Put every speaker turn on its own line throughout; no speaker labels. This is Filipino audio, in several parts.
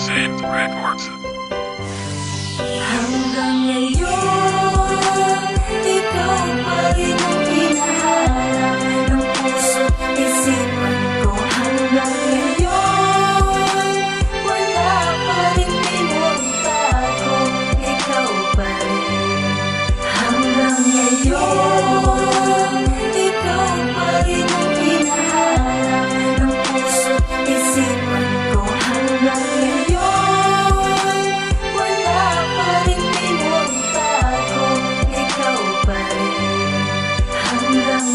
Saint Records.
Hanggang ngayon, ikaw pa rin ang hinahanap ng puso't isipan ko. Hanggang ngayon, wala pa rin pinagbago, ikaw pa rin. Hanggang ngayon, ikaw pa rin ang hinahanap ng puso't isipan ko. Hanggang ngayon,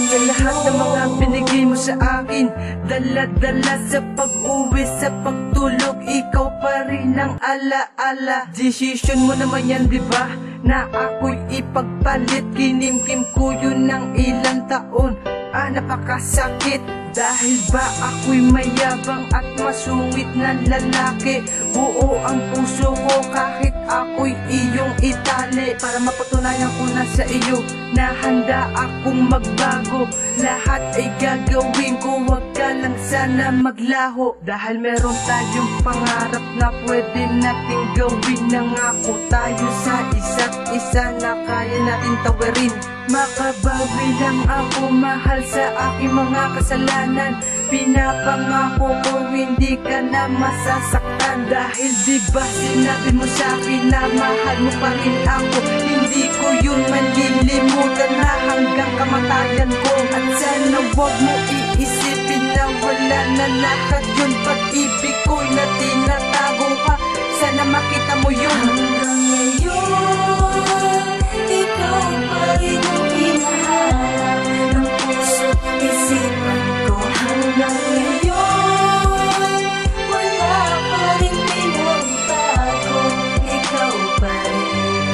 sa lahat ng mga binigay mo sa akin, dala-dala sa pag-uwi, sa pagtulog, ikaw pa rin ang ala-ala. Decision mo naman yan, diba? Na ako'y ipagpalit, kinimkim ko yun ng ilang taon. Napakasakit. Dahil ba ako'y mayabang at masungit na lalaki? Buo ang puso ko kahit ako'y iyong itali, para mapatunayan ko na sa iyo na handa akong magbago. Lahat ay gagawin ko, wag ka lang sana maglaho. Dahil meron tayong pangarap na pwede nating gawin. Nangako tayo sa isa't isa na kaya natin tawirin. Makabawi lang ako, mahal, sa aking mga kasalanan. Pinapangako ko hindi ka na masasaktan. Dahil diba sinabi mo sa'kin na mahal mo pa rin ako. Hindi ko yun malilimutan na hanggang kamatayan ko. At sana wag mo iisipin na wala na lahat yun. Pag-ibig ko'y na tinatago ka, sana makita mo yun.
Hanggang ngayon, ikaw pa rin ang hinahanap ng puso't isipan ko. Hanggang ngayon, wala pa rin pinagbago, ikaw pa rin.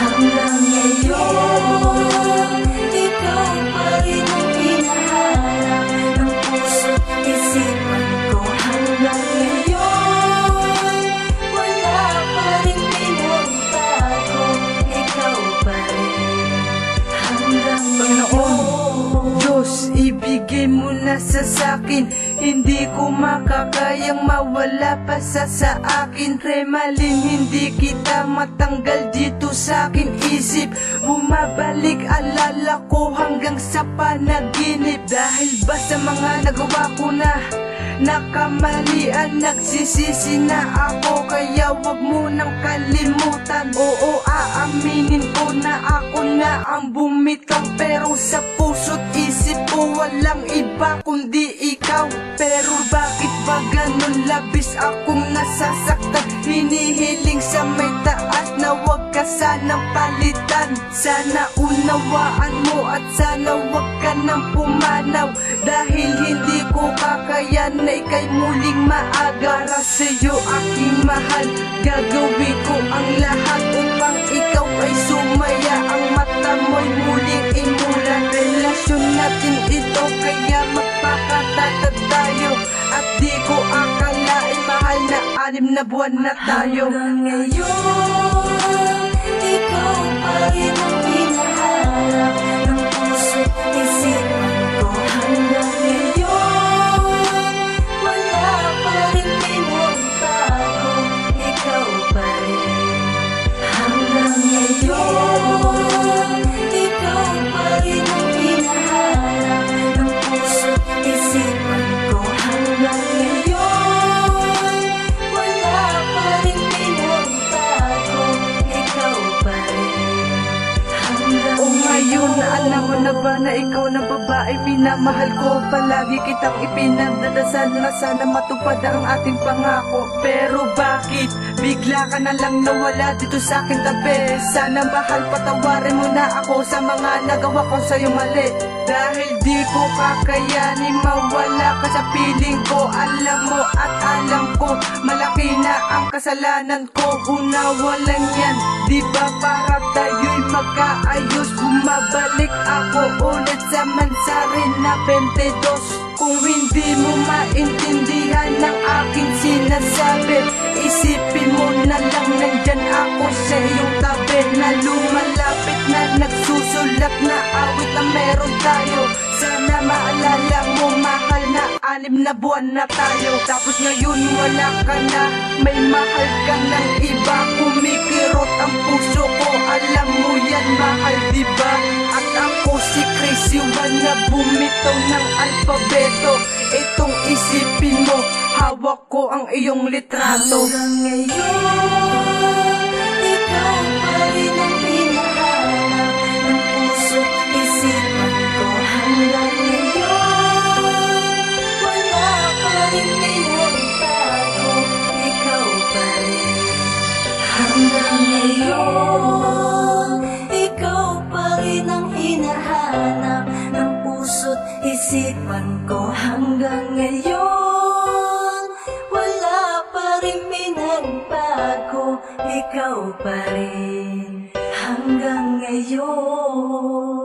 Hanggang ngayon, ikaw pa rin ang hinahanap ng puso't isipan ko. Hanggang ngayon, wala pa rin pinagbago, ikaw pa rin. Hanggang
Panginoon, Diyos, ibigay mo na sa sakin. Hindi ko makakayang mawala pa sa akin. Remaling, hindi kita matanggal dito sa akin isip. Bumabalik alala ko hanggang sa panaginip. Dahil ba sa mga nagawa ko na nakamalian, nagsisisi na ako. Kaya wag mo nang kalimutan. Oo, aaminin ko na ako na ang bumitaw. Pero sa puso't isip ko walang iba kundi ikaw. Pero bakit ba ganun labis akong nasasaktan? Hinihiling sa may taas na wag ka sanang palitan. Sana unawaan mo at sana wag ka nang pumanaw. Dahil hindi ko kakayan na ika'y muling maaga. Para sa'yo aking mahal, gagawin ko ang lahat upang ikaw ay sumaya. Ang mata mo'y muling imulan. Relasyon natin ito kaya magpakatatag tayo. At di ko akalain mahal na 6 na buwan na tayo.
Hanggang ngayon, ikaw pa rin ang hinahanap ng puso't isipan ko. Hanggang ngayon, wala pa rin pinagbago, ikaw pa rin. Hanggang ngayon, ikaw pa rin ang hinahanap ng puso't isipan ko. Hanggang ngayon, wala pa rin pinagbago, ikaw pa rin.
O ngayon, alam mo na ba na ikaw na babae minamahal ko? Palagi kitang ipinagdadasal na sana matupad ang ating pangako. Pero bakit bigla ka na lang nawala dito sa akin tabi? Sana mahal, patawarin mo na ako sa mga nagawa ko sa'yo mali. Dahil di ko kakayanin mawala ka sa piling ko. Alam mo at alam ko, malaki na ang kasalanan ko. Unawalan yan, di ba para tayo'y magkaayos? Bumabalik ako ulit sa Mansari na 22. Kung hindi mo maintindihan ng aking sinasabi, isipin mo na lang nandyan ako sa iyong tabi. Na lumalapit na nagsusulat na awit na meron tayo. Sana maalala mo mahal na 6 na buwan na tayo, tapos ngayon wala ka na. May mahal ka ng iba, kumikirot ang puso ko. Alam mo yan mahal diba? At ako si Crazy One na bumitaw ng alfabeto. Itong isipin mo, hawak ko ang iyong litrato.
Hanggang ngayon, ikaw pa rin ang hinahanap ng puso't isipan ko. Hanggang ngayon, wala pa rin pinagbago, ikaw pa rin. Hanggang ngayon, ikaw pa rin ang hinahanap ng puso't isipan ko. Hanggang ngayon, wala pa rin pinagbago, ikaw pa rin. Hanggang ngayon.